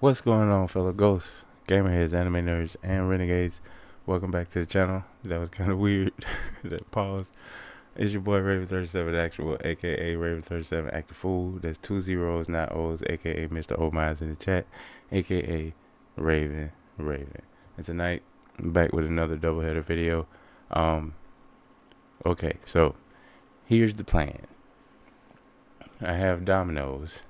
What's going on, fellow ghosts, gamerheads, anime nerds, and renegades? Welcome back to the channel. That was kind of weird. That pause. It's your boy Raven37 Actual, aka Raven37 Active Fool. There's 2 zeros, not O's, aka Mr. O Minds in the chat, aka Raven. And tonight, I'm back with another doubleheader video. Okay, so here's the plan. I have Dominoes,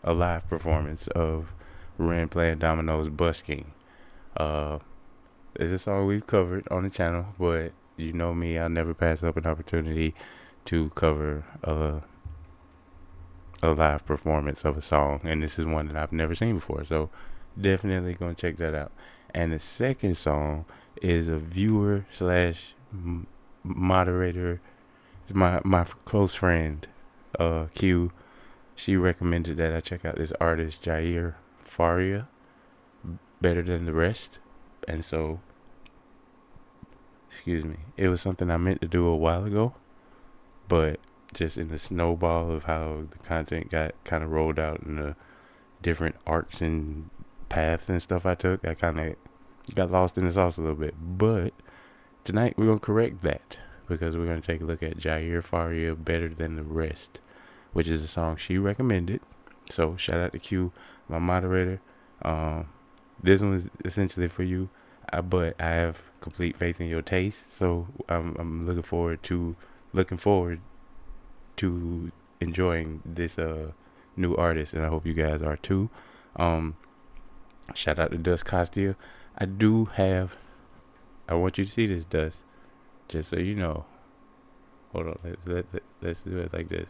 a live performance of Ren playing Dominoes busking. It's a song we've covered on the channel, but you know me, I'll never pass up an opportunity to cover a live performance of a song, and this is one that I've never seen before, so definitely gonna check that out. And the second song is a viewer slash moderator, my close friend, Q. She recommended that I check out this artist Jaïr Faria, better than the rest, and so it was something I meant to do a while ago, but just in the snowball of how the content got kind of rolled out and the different arcs and paths and stuff I took, I kind of got lost in the sauce a little bit. But tonight we're gonna correct that, because we're gonna take a look at Jaïr Faria, Better Than the Rest, which is a song she recommended. So shout out to Q, my moderator. This one is essentially for you, but I have complete faith in your taste. So I'm looking forward to enjoying this new artist, and I hope you guys are too. Shout out to Dust Costia. I want you to see this, Dust, just so you know. Hold on, let's do it like this.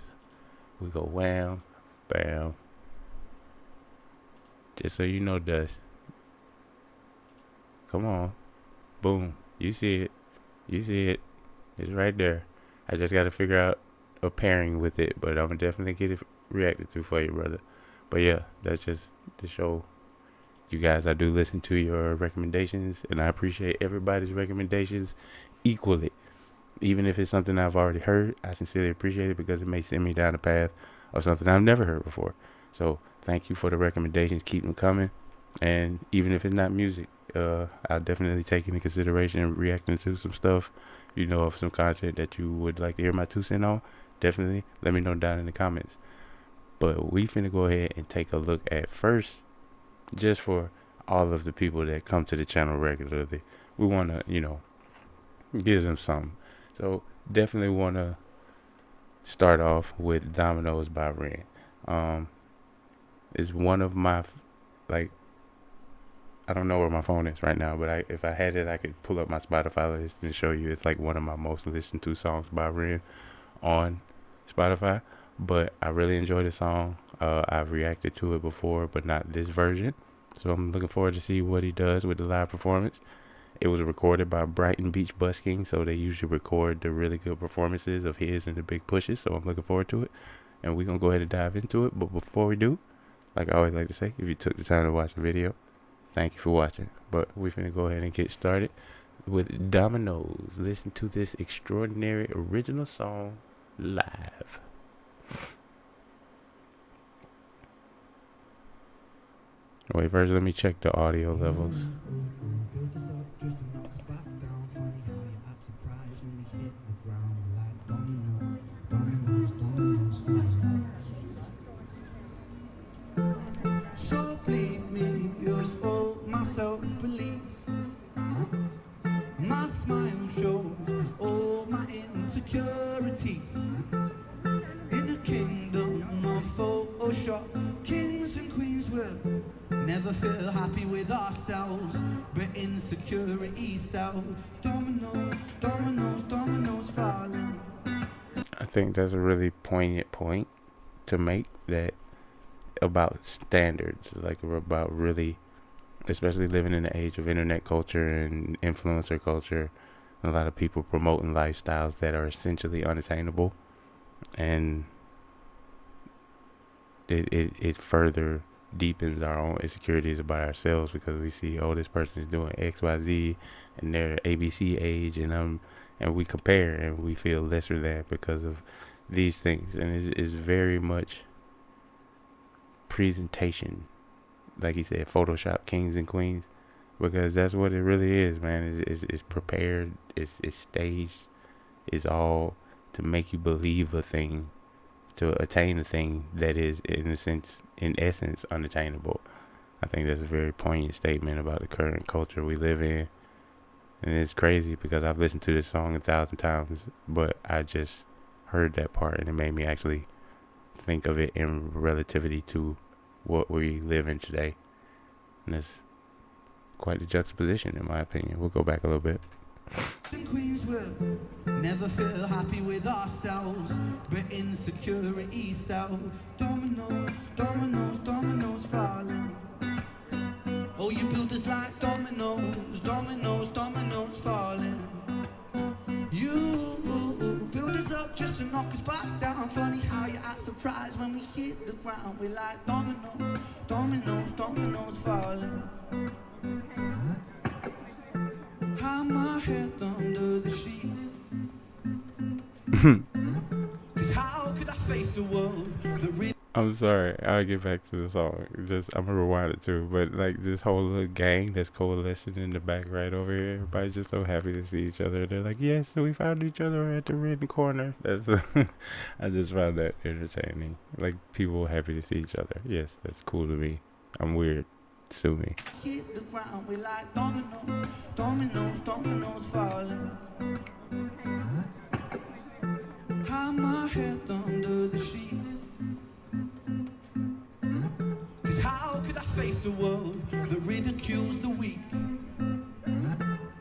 We go wham, bam. Just so you know, Dust. Come on. Boom. You see it. It's right there. I just got to figure out a pairing with it, but I'm going to definitely get it reacted to for you, brother. But yeah, that's just to show you guys I do listen to your recommendations, and I appreciate everybody's recommendations equally. Even if it's something I've already heard, I sincerely appreciate it, because it may send me down a path of something I've never heard before. So thank you for the recommendations. Keep them coming. And even if it's not music, I'll definitely take into consideration reacting to some stuff. Of some content that you would like to hear my 2 cents on, definitely let me know down in the comments. But we finna go ahead and take a look at first, just for all of the people that come to the channel regularly, we want to, give them something. So definitely want to start off with Dominoes by Ren. It's one of my, I don't know where my phone is right now, but if I had it, I could pull up my Spotify list and show you. It's like one of my most listened to songs by Ren on Spotify. But I really enjoy the song. I've reacted to it before, but not this version. So I'm looking forward to see what he does with the live performance. It was recorded by Brighton Beach Busking, so they usually record the really good performances of his and the big pushes. So I'm looking forward to it, and we're gonna go ahead and dive into it. But before we do, like I always like to say, if you took the time to watch the video, thank you for watching. But we're finna go ahead and get started with Dominoes. Listen to this extraordinary original song live. Wait, first let me check the audio levels. So bleed me of all my self-belief. My smile shows all my insecurity. In the kingdom of Photoshop, kings and queens will never feel happy with ourselves, but insecurity sells. Dominoes, dominoes, dominoes falling. I think that's a really poignant point to make, that about standards, like about really, especially living in the age of internet culture and influencer culture, a lot of people promoting lifestyles that are essentially unattainable, and it further deepens our own insecurities about ourselves, because we see, oh, this person is doing XYZ and they're ABC age, and we compare and we feel lesser than because of these things. And it's very much presentation like he said, Photoshop kings and queens, because that's what it really is, man. It's prepared, it's staged, it's all to make you believe a thing, to attain a thing that is, in a sense, in essence, unattainable. I think that's a very poignant statement about the current culture we live in. And it's crazy because I've listened to this song 1,000 times, but I just heard that part and it made me actually think of it in relativity to what we live in today. And it's quite the juxtaposition, in my opinion. We'll go back a little bit. Queens will never feel happy with ourselves, but insecurity sells. Dominoes, dominoes, dominoes falling. Oh, you build us like dominoes, dominoes, dominoes falling. You build us up just to knock us back down. Funny how you act surprised when we hit the ground. We're like dominoes, dominoes, dominoes falling. Hide my head under the sheets. 'Cause how could I face a world that really... I'm sorry, I'll get back to the song. I'm gonna rewind it too. But like this whole little gang that's coalescing in the back right over here, everybody's just so happy to see each other. They're like, yes, we found each other at the red corner. That's I just found that entertaining. Like people happy to see each other. Yes, that's cool to me. I'm weird. Sue me. hit the ground, we're like dominoes, dominoes, dominoes falling. Hide my head under the sheets. 'Cause how could I face a world that ridicules the weak?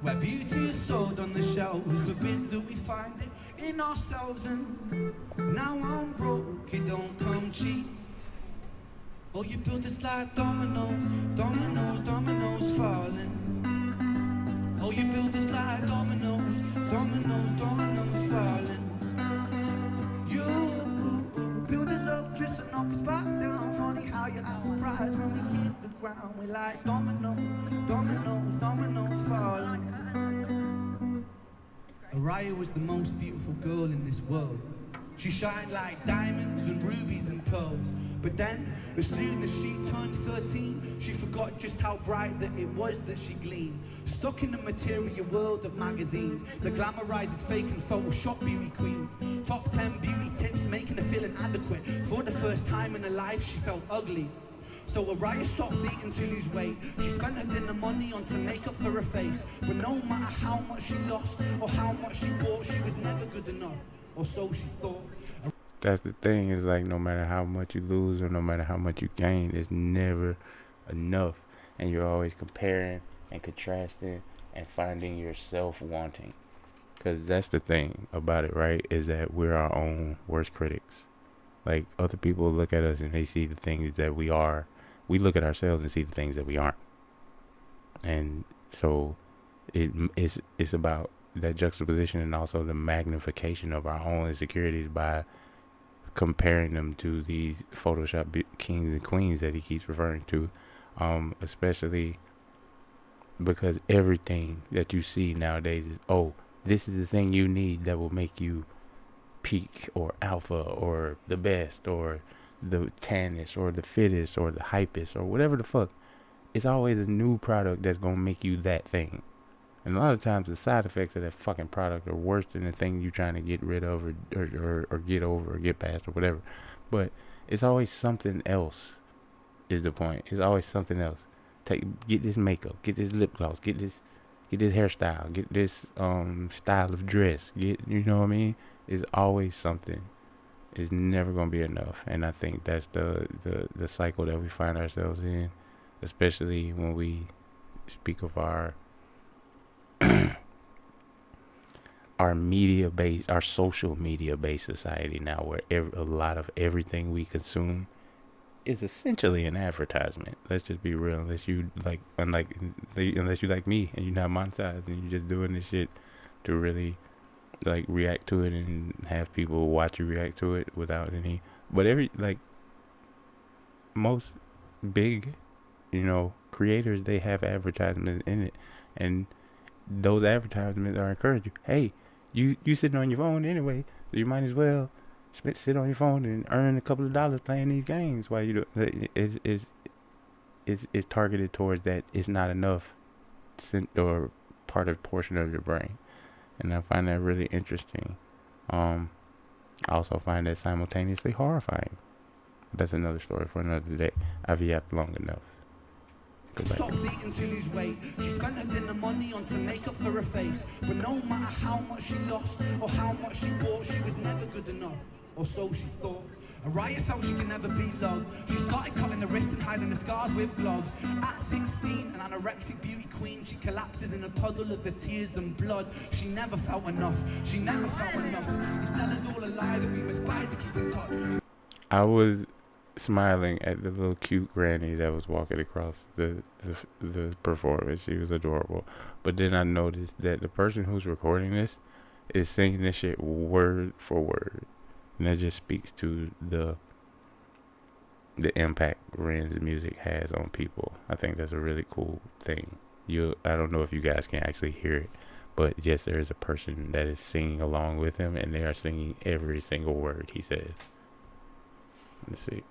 Where beauty is sold on the shelves, forbid that we find it in ourselves. And now I'm broke, it don't come cheap. Oh, you built us like dominoes, dominoes, dominoes falling. Oh, you built us like dominoes, dominoes, dominoes falling. You build us up just to knock us back down. Funny how you act surprised when we hit the ground. We're like dominoes, dominoes, dominoes falling. Araya was the most beautiful girl in this world. She shined like diamonds and rubies and pearls. But then, as soon as she turned 13, she forgot just how bright that it was that she gleamed. Stuck in the material world of magazines that glamorizes fake and Photoshop beauty queens. Top 10 beauty tips making her feel inadequate. For the first time in her life, she felt ugly. So Araya stopped eating to lose weight. She spent her dinner money on some makeup for her face. But no matter how much she lost or how much she bought, she was never good enough. Or so she thought. That's the thing, is like no matter how much you lose or no matter how much you gain, it's never enough. And you're always comparing and contrasting and finding yourself wanting. Because that's the thing about it, right? Is that we're our own worst critics. Like other people look at us and they see the things that we are. We look at ourselves and see the things that we aren't. And so it's about that juxtaposition and also the magnification of our own insecurities by comparing them to these Photoshop kings and queens that he keeps referring to, especially because everything that you see nowadays is, oh, this is the thing you need that will make you peak or alpha or the best or the tannest or the fittest or the hypest or whatever the fuck. It's always a new product that's gonna make you that thing. And a lot of times the side effects of that fucking product are worse than the thing you're trying to get rid of or get over or get past or whatever. But it's always something else is the point. It's always something else. Get this makeup, get this lip gloss, get this hairstyle, get this style of dress. You know what I mean? It's always something. It's never gonna be enough. And I think that's the cycle that we find ourselves in, especially when we speak of our our social media based society now, where a lot of everything we consume is essentially an advertisement. Let's just be real. Unless you like me and you're not monetized and you're just doing this shit to really like react to it and have people watch you react to it without any. But most big, creators, they have advertisements in it, and those advertisements are encouraging. Hey, you sitting on your phone anyway, so you might as well sit on your phone and earn a couple of dollars playing these games while you do. it's targeted towards that it's not enough or portion of your brain, and I find that really interesting. I also find that simultaneously horrifying. That's another story for another day. I've yapped long enough. She stopped eating to lose weight. She spent her dinner money on some makeup for her face. But no matter how much she lost or how much she bought, she was never good enough, or so she thought. Araya felt she could never be loved. She started cutting the wrist and hiding the scars with gloves. At 16, an anorexic beauty queen, she collapses in a puddle of the tears and blood. She never felt enough. She never felt enough. They sell us all a lie that we must buy to keep in touch. I was smiling at the little cute granny that was walking across the performance. She was adorable. But then I noticed that the person who's recording this is singing this shit word for word. And that just speaks to the impact Ren's music has on people. I think that's a really cool thing. I don't know if you guys can actually hear it, but yes, there is a person that is singing along with him, and they are singing every single word he says. Let's see.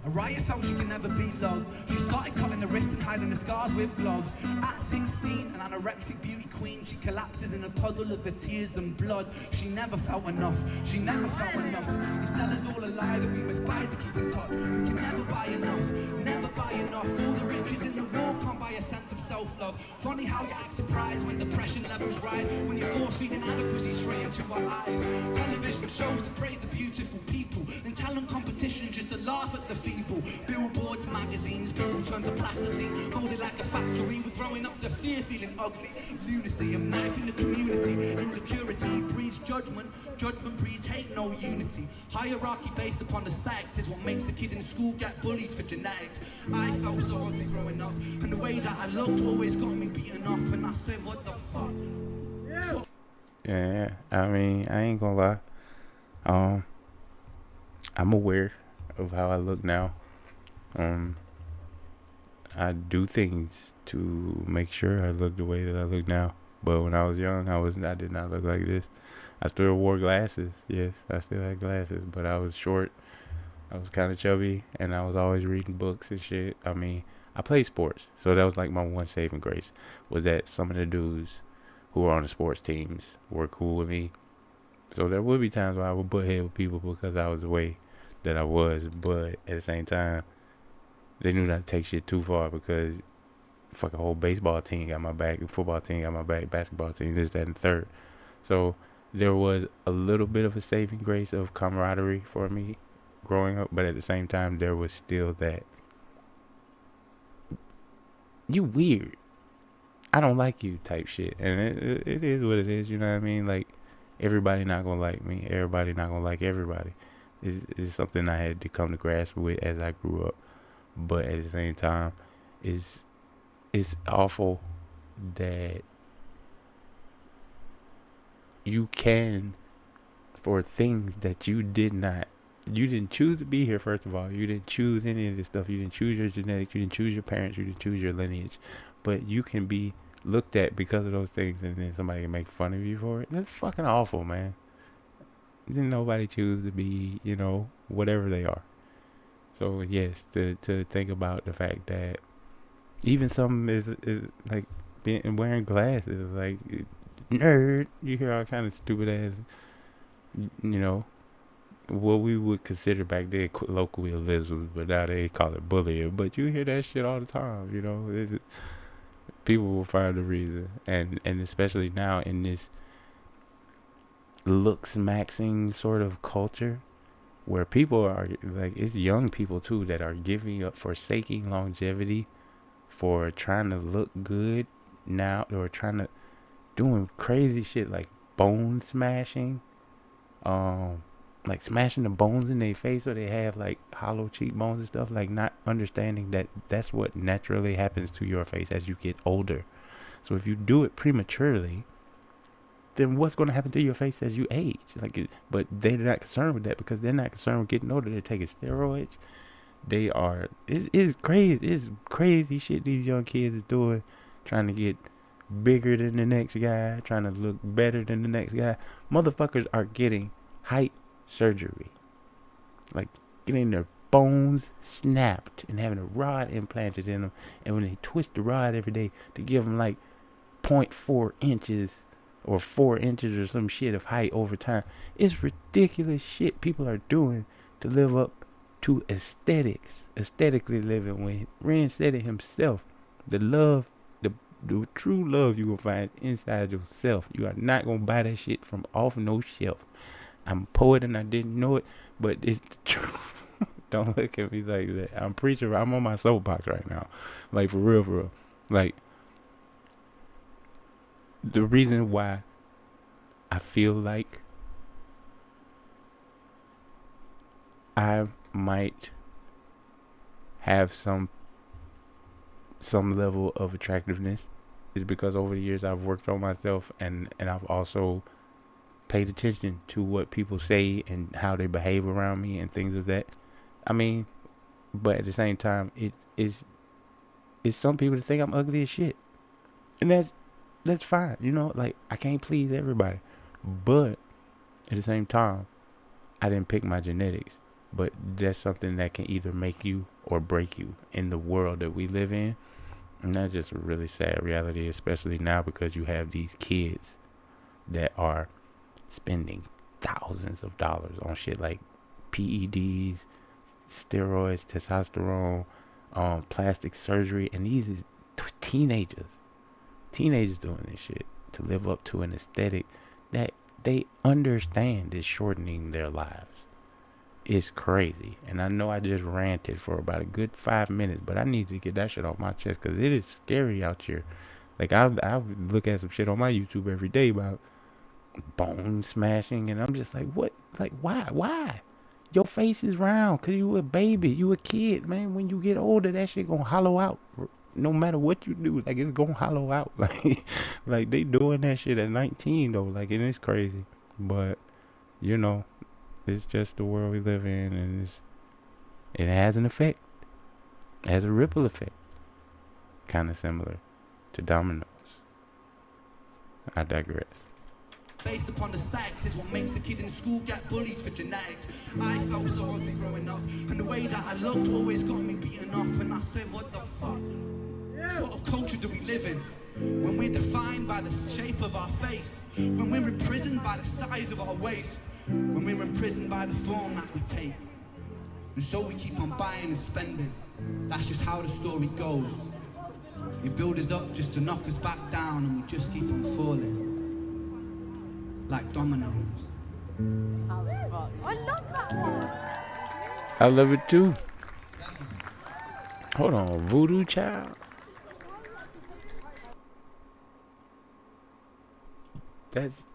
Araya felt she could never be loved. She started cutting the wrist and hiding the scars with gloves. At 16, an anorexic beauty queen, she collapses in a puddle of the tears and blood. She never felt enough. She never felt enough. They sell us all a lie that we must buy to keep in touch. We can never buy enough. Never buy enough. All the riches in the world can't buy a sense of self-love. Funny how you act surprised when depression levels rise, when you're force-feeding inadequacy straight into our eyes. Television shows that praise the beautiful people, and talent competitions just to laugh at the feeble. Billboards, magazines, people turn to plasticine, molded like a factory. We're growing up to fear, feeling ugly. Lunacy, a knife in the community. Insecurity breeds judgment. Judgment breeds hate, no unity. Hierarchy based upon the stacks is what makes the kid in school get bullied for genetics. I felt so ugly growing up, and the way that I looked always got me beaten up. And I said, what the fuck? Yeah, I mean, I ain't gonna lie. I'm aware of how I look now. I do things to make sure I look the way that I look now. But when I was young, I did not look like this. I still wore glasses. Yes, I still had glasses, but I was short. I was kind of chubby, and I was always reading books and shit. I mean, I played sports, so that was like my one saving grace, was that some of the dudes who were on the sports teams were cool with me. So there would be times where I would butt head with people because I was the way that I was, but at the same time, they knew not to take shit too far, because fucking whole baseball team got my back, football team got my back, basketball team, this, that, and third. So there was a little bit of a saving grace of camaraderie for me growing up, but at the same time, there was still that, you weird, I don't like you type shit. And it is what it is, you know what I mean? Like, everybody not gonna like me, everybody not gonna like everybody. It's something I had to come to grasp with as I grew up. But at the same time, it's awful that you can, for things that you didn't choose to be here. First of all, you didn't choose any of this stuff. You didn't choose your genetics, you didn't choose your parents, you didn't choose your lineage, but you can be looked at because of those things, and then somebody can make fun of you for it. That's fucking awful, man. Didn't nobody choose to be, whatever they are. So yes, to think about the fact that even something is like wearing glasses, like, nerd. You hear all kind of stupid ass, what we would consider back then colloquialisms, but now they call it bullying. But you hear that shit all the time. People will find a reason, and especially now in this looks maxing sort of culture, where people are like, it's young people too that are giving up, forsaking longevity for trying to look good now, or doing crazy shit like bone smashing, like smashing the bones in their face, or they have like hollow cheekbones and stuff, like not understanding that that's what naturally happens to your face as you get older. So if you do it prematurely, then what's going to happen to your face as you age? But they're not concerned with that, because they're not concerned with getting older. They're taking steroids. It's crazy. It's crazy shit these young kids is doing, trying to get bigger than the next guy, trying to look better than the next guy. Motherfuckers are getting height surgery, like getting their bones snapped and having a rod implanted in them. And when they twist the rod every day to give them like 0.4 inches or 4 inches or some shit of height over time. It's ridiculous shit people are doing to live up to aesthetics. Aesthetically living. When Ren said it himself, the love, the true love you will find inside yourself. You are not going to buy that shit from off no shelf. I'm a poet and I didn't know it, but it's the truth. Don't look at me like that. I'm preaching. I'm on my soapbox right now. Like, for real, for real. Like, the reason why I feel like I might have some level of attractiveness is because over the years I've worked on myself, and I've also paid attention to what people say and how they behave around me and things of that. I mean, but at the same time, it's some people that think I'm ugly as shit, and that's fine. You know, like, I can't please everybody, but at the same time, I didn't pick my genetics. But that's something that can either make you or break you in the world that we live in. And that's just a really sad reality, especially now because you have these kids that are spending thousands of dollars on shit like PEDs, steroids, testosterone, plastic surgery. And these is teenagers doing this shit to live up to an aesthetic that they understand is shortening their lives. It's crazy. And I know I just ranted for about a good 5 minutes, but I need to get that shit off my chest because it is scary out here. Like, I look at some shit on my YouTube every day about bone smashing, and I'm just like, what? Like, why? Your face is round because you a baby. You a kid, man. When you get older, that shit gonna hollow out. No matter what you do, like, it's gonna hollow out. Like they doing that shit at 19 though. Like, it is crazy. But, you know, it's just the world we live in, and it has an effect. It has a ripple effect. Kind of similar to dominoes. I digress. Based upon the stacks is what makes a kid in school get bullied for genetics. I felt so ugly growing up, and the way that I looked always got me beaten up. And I said, what the fuck? What sort of culture do we live in? When we're defined by the shape of our face, when we're imprisoned by the size of our waist, when we're imprisoned by the form that we take. And so we keep on buying and spending. That's just how the story goes. You build us up just to knock us back down, and we just keep on falling. Like dominoes. I love that one. I love it too. Hold on, Voodoo Child. That's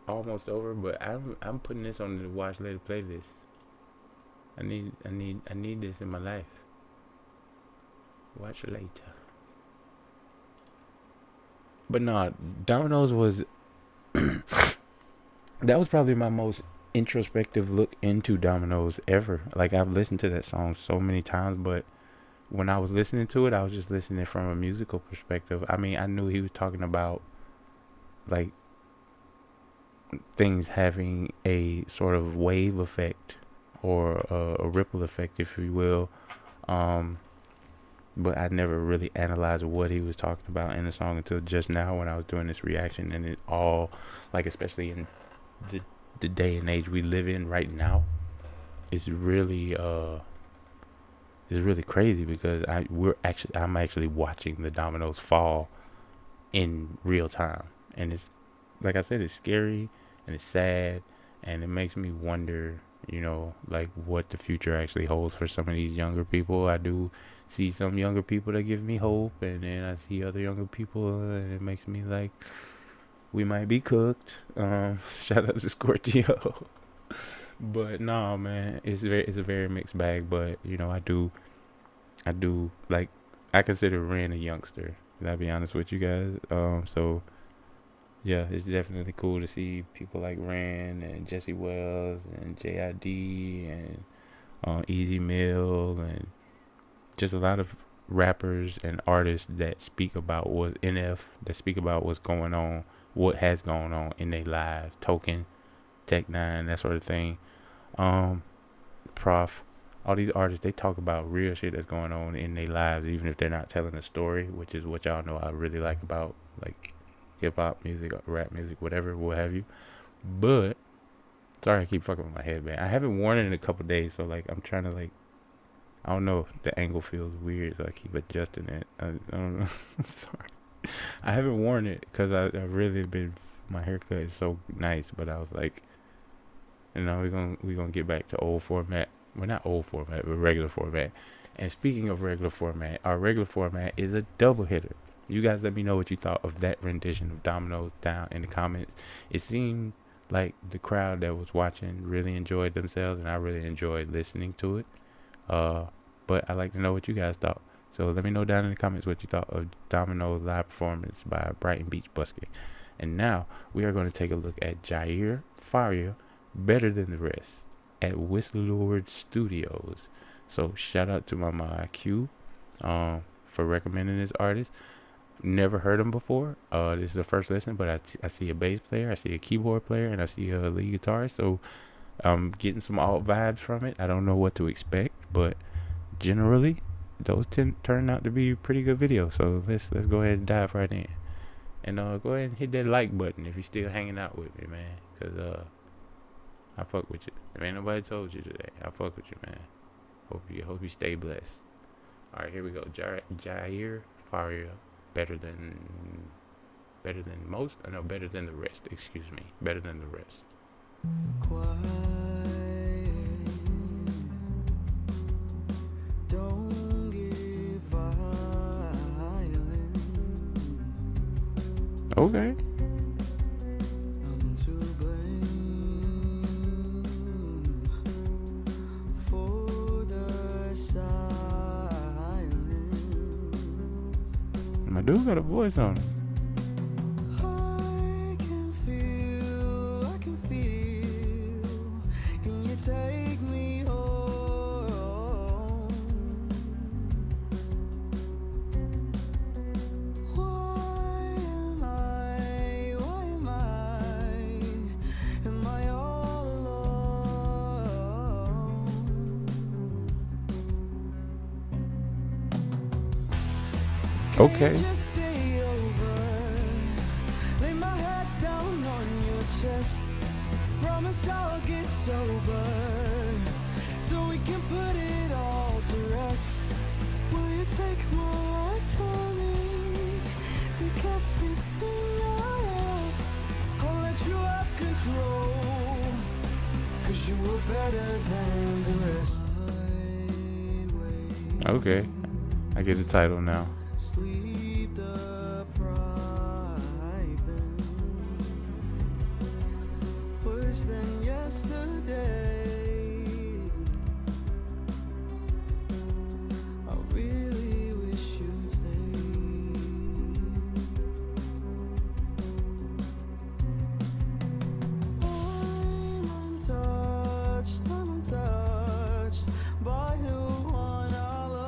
almost over, but I'm putting this on the watch later playlist. I need this in my life. Watch later. But nah, Dominoes was that was probably my most introspective look into Dominoes ever. Like, I've listened to that song so many times, but when I was listening to it, I was just listening from a musical perspective. I mean, I knew he was talking about, like, things having a sort of wave effect or a ripple effect, if you will. But I never really analyzed what he was talking about in the song until just now when I was doing this reaction. And it all, like, especially in the day and age we live in right now, it's really crazy because I'm actually watching the dominoes fall in real time. And it's, like I said, it's scary and it's sad, and it makes me wonder, you know, like, what the future actually holds for some of these younger people. I do see some younger people that give me hope, and then I see other younger people, and it makes me like, we might be cooked. Shout out to Scorpio. But nah, man, it's a very mixed bag. But, you know, I do like, I consider Ren a youngster. I'll be honest with you guys. So yeah, it's definitely cool to see people like Ren and Jesse Wells and JID and Easy Mill, and just a lot of rappers and artists that speak about that speak about what's going on, what has gone on in their lives. Token, Tech Nine, that sort of thing. Prof, all these artists, they talk about real shit that's going on in their lives, even if they're not telling a story, which is what y'all know I really like about like hip hop music, rap music, whatever, what have you. But sorry, I keep fucking with my headband. I haven't worn it in a couple days, so like I'm trying to like, I don't know, the angle feels weird, so I keep adjusting it. I don't know. I'm sorry. I haven't worn it because I've really been, my haircut is so nice, but I was like, you know, we're gonna get back to old format. Well, not old format, but regular format. And speaking of regular format, our regular format is a double hitter. You guys let me know what you thought of that rendition of Dominoes down in the comments. It seemed like the crowd that was watching really enjoyed themselves, and I really enjoyed listening to it. But I'd like to know what you guys thought. So let me know down in the comments what you thought of Domino's live performance by Brighton Beach Busking. And now we are going to take a look at Jaïr, Faria, Better Than the Rest at Whistlelord Studios. So shout out to my man Q for recommending this artist. Never heard him before. This is the first listen, but I see a bass player, I see a keyboard player, and I see a lead guitarist. So I'm getting some alt vibes from it. I don't know what to expect, but generally those turn out to be pretty good videos. So let's go ahead and dive right in. And go ahead and hit that like button if you're still hanging out with me, man. Cause I fuck with you. If ain't nobody told you today, I fuck with you, man. Hope you stay blessed. All right, here we go. Jaïr, Faria, better than most. No, better than the rest. Excuse me, better than the rest. Don't give violence. Okay. I'm to blame for the silence. My dude got a voice on him. I can feel. Can you take me home? Why am I all alone? Okay. Just stay over. Lay my head down on your chest. Promise I'll get sober, so we can put it all to rest. Will you take my life from me? Take everything I have. I'll let you have control, 'cause you were better than the rest. Okay. I get the title now. Sleep deprived and worse than yesterday. I really wish you'd stay. I'm untouched by the one I love.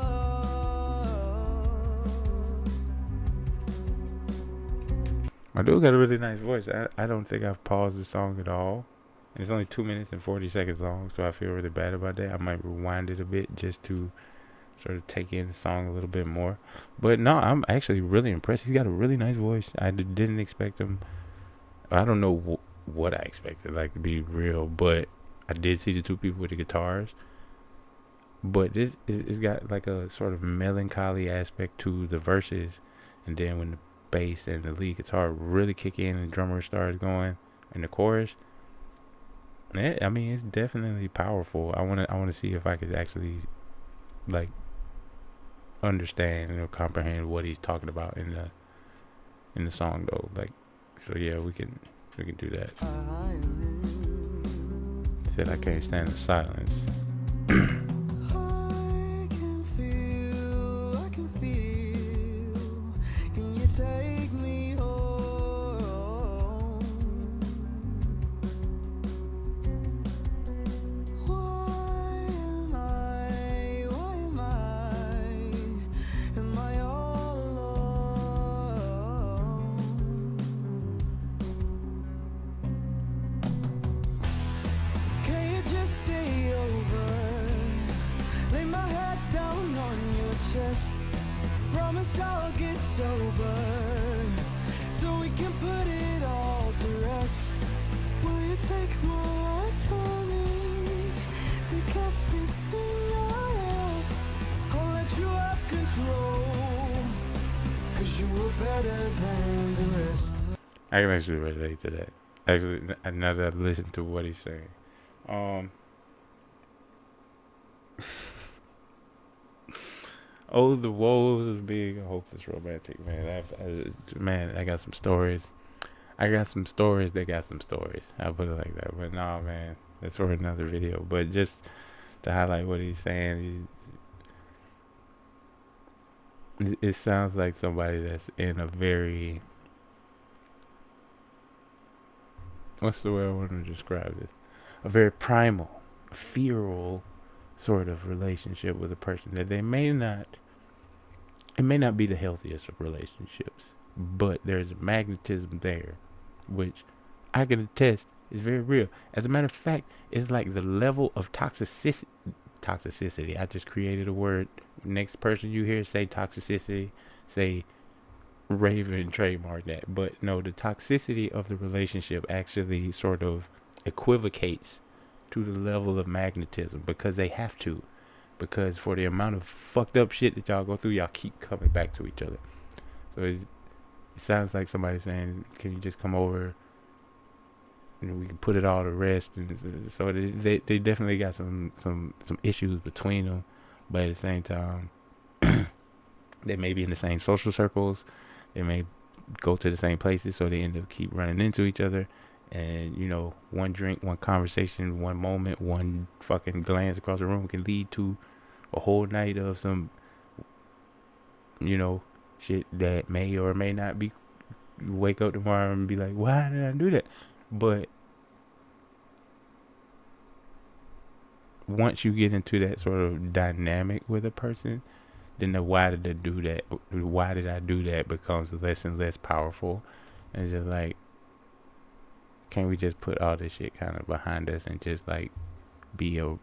My dude got a really nice voice. I don't think I've paused the song at all. And it's only 2 minutes and 40 seconds long, so I feel really bad about that. I might rewind it a bit just to sort of take in the song a little bit more. But no, I'm actually really impressed. He's got a really nice voice. I didn't expect him. I don't know what I expected, like, to be real, but I did see the two people with the guitars. But this it's got like a sort of melancholy aspect to the verses, and then when the bass and the lead guitar really kick in and the drummer starts going in the chorus, I mean, it's definitely powerful. I want to see if I could actually like understand and comprehend what he's talking about in the song though. Like, so yeah, we can do that. Said I can't stand the silence. I can feel. Can you take me home? Why am I all alone? Can you just stay over? sober, so we can put it all to rest. Will you take my life from me? Take everything I have. I'll let you have control, 'cause you were better than the rest. I can actually relate to that. Actually, now that I've listened to what he's saying. Oh, the woes of being a hopeless romantic, man. I got some stories. I got some stories. They got some stories. I'll put it like that. But nah, man, that's for another video. But just to highlight what he's saying, it sounds like somebody that's in a very, what's the way I want to describe this? A very primal, feral sort of relationship with a person that it may not be the healthiest of relationships, but there's magnetism there, which I can attest is very real. As a matter of fact, it's like the level of toxicity. I just created a word. Next person you hear say toxicity, say Raven trademark that. But no, the toxicity of the relationship actually sort of equivocates to the level of magnetism, because they have to. Because for the amount of fucked up shit that y'all go through, y'all keep coming back to each other. So it sounds like somebody saying, can you just come over and we can put it all to rest? And so they definitely got some issues between them. But at the same time, they may be in the same social circles. They may go to the same places, so they end up keep running into each other. And, you know, one drink, one conversation, one moment, one fucking glance across the room can lead to a whole night of some, you know, shit that may or may not be. You wake up tomorrow and be like, why did I do that? But once you get into that sort of dynamic with a person, then the why did I do that becomes less and less powerful. And it's just like, can't we just put all this shit kind of behind us and just like be a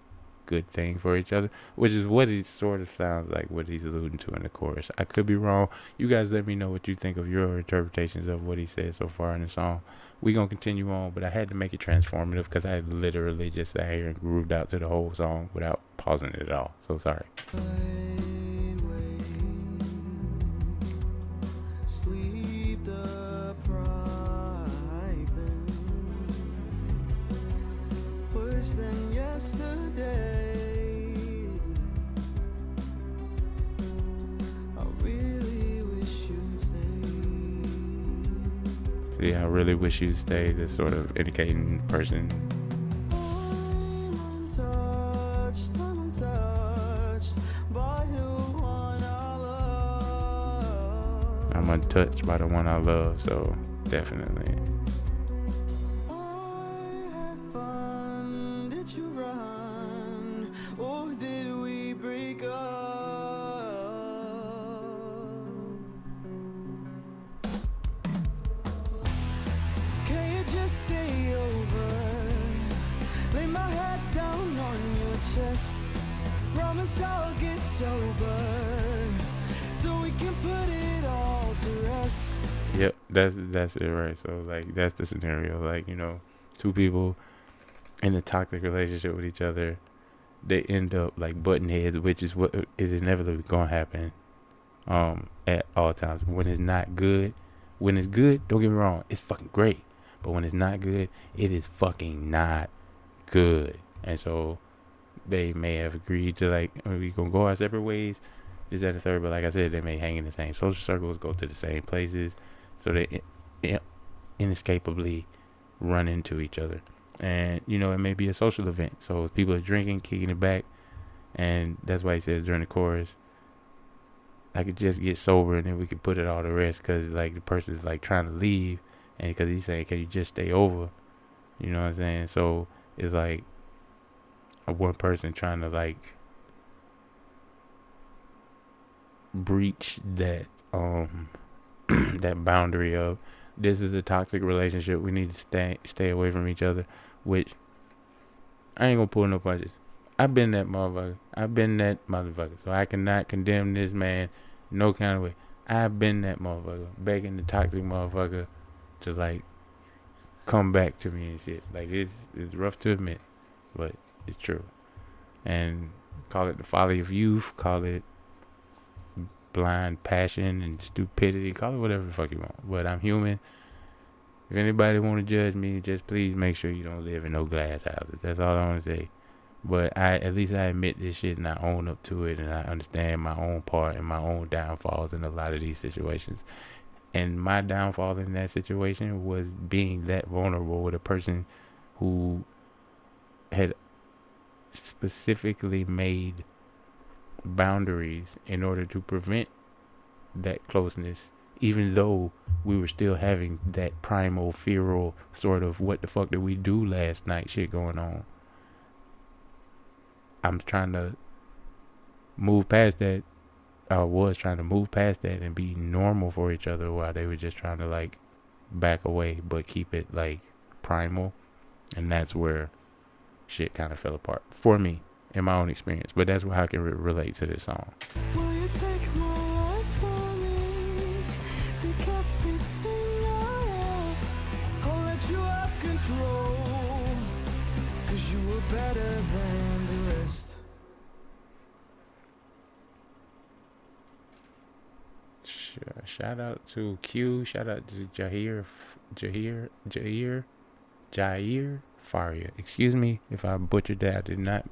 good thing for each other? Which is what it sort of sounds like what he's alluding to in the chorus. I could be wrong. You guys let me know what you think of your interpretations of what he said so far in the song. We gonna continue on, but I had to make it transformative because I literally just sat here and grooved out to the whole song without pausing it at all. So sorry. Sleep worse than yesterday. I really wish you'd stay. See, I really wish you'd stay. This sort of indicating person. I'm untouched by the one I love. I'm untouched by the one I love, so definitely. Promise I'll get sober, so we can put it all to rest. Yep, that's it, right? So like that's the scenario. Like, you know, two people in a toxic relationship with each other, they end up like butting heads, which is what is inevitably gonna happen at all times. When it's not good, when it's good, don't get me wrong, it's fucking great. But when it's not good, it is fucking not good. And so they may have agreed to like, we gonna go our separate ways, is that the third? But like I said, they may hang in the same social circles, go to the same places, so they inescapably run into each other. And you know, it may be a social event, so people are drinking, kicking it back, and that's why he says during the chorus, I could just get sober and then we could put it all to rest, because like the person's like trying to leave, and because he's saying, can you just stay over? You know what I'm saying? So it's like one person trying to like breach that that boundary of, this is a toxic relationship, we need to stay away from each other, which I ain't gonna pull no punches. I've been that motherfucker, so I cannot condemn this man no kind of way. I've been that motherfucker, begging the toxic motherfucker to like come back to me and shit. Like it's rough to admit, but it's true. And call it the folly of youth, call it blind passion and stupidity, call it whatever the fuck you want. But I'm human. If anybody want to judge me, just please make sure you don't live in no glass houses. That's all I want to say. But at least I admit this shit and I own up to it, and I understand my own part and my own downfalls in a lot of these situations. And my downfall in that situation was being that vulnerable with a person who had specifically made boundaries in order to prevent that closeness, even though we were still having that primal, feral sort of what the fuck did we do last night shit going on. I'm trying to move past that. I was trying to move past that and be normal for each other while they were just trying to like back away but keep it like primal. And that's where shit kind of fell apart for me in my own experience. But that's how I can relate to this song. Will you take my life from me? Take everything I have. I'll let you have control. Cause you were better than the rest. Shout out to Q. Shout out to Jaïr Faria. Excuse me if I butchered that. I did not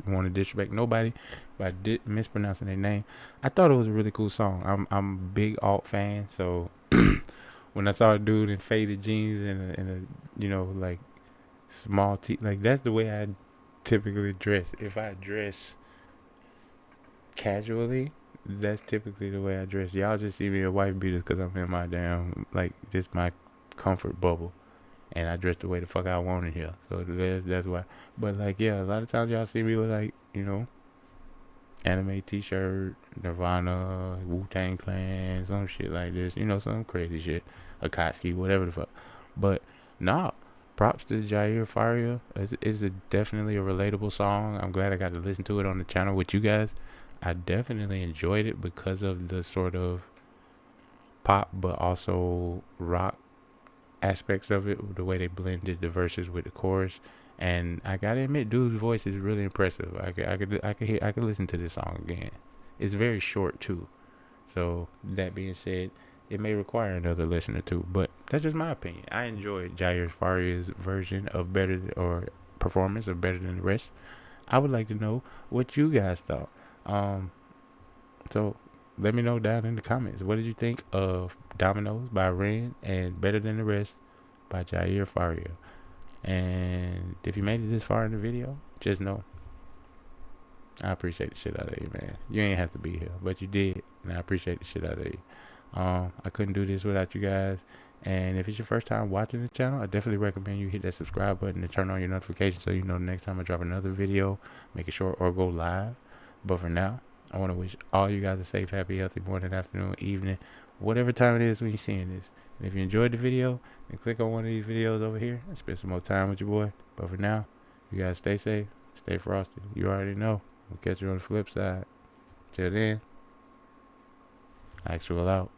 want to disrespect nobody, but I did mispronouncing their name. I thought it was a really cool song. I'm a big alt fan, so when I saw a dude in faded jeans and a like small tee, like that's the way I typically dress. If I dress casually, that's typically the way I dress. Y'all just see me in white beaters because I'm in my damn, like, just my comfort bubble. And I dress the way the fuck I want in here. So that's why. But, like, yeah, a lot of times y'all see me with, like, anime t-shirt, Nirvana, Wu-Tang Clan, some shit like this. Some crazy shit. Akatsuki, whatever the fuck. But, nah. Props to Jair Faria. It's definitely a relatable song. I'm glad I got to listen to it on the channel with you guys. I definitely enjoyed it because of the sort of pop but also rock aspects of it, the way they blended the verses with the chorus. And I gotta admit, dude's voice is really impressive. I could listen to this song again. It's very short too. So that being said, it may require another listen or two, but that's just my opinion. I enjoyed Jair Faria's version of performance of Better Than the Rest. I would like to know what you guys thought. So let me know down in the comments. What did you think of Dominoes by Ren and Better Than the Rest by Jair Faria? And if you made it this far in the video, just know I appreciate the shit out of you, man. You ain't have to be here, but you did, and I appreciate the shit out of you. I couldn't do this without you guys. And if it's your first time watching the channel, I definitely recommend you hit that subscribe button and turn on your notifications so you know the next time I drop another video, make it short or go live. But for now, I want to wish all you guys a safe, happy, healthy morning, afternoon, evening, whatever time it is when you're seeing this. And if you enjoyed the video, then click on one of these videos over here and spend some more time with your boy. But for now, you guys stay safe, stay frosty. You already know. We'll catch you on the flip side. Till then, Actual out.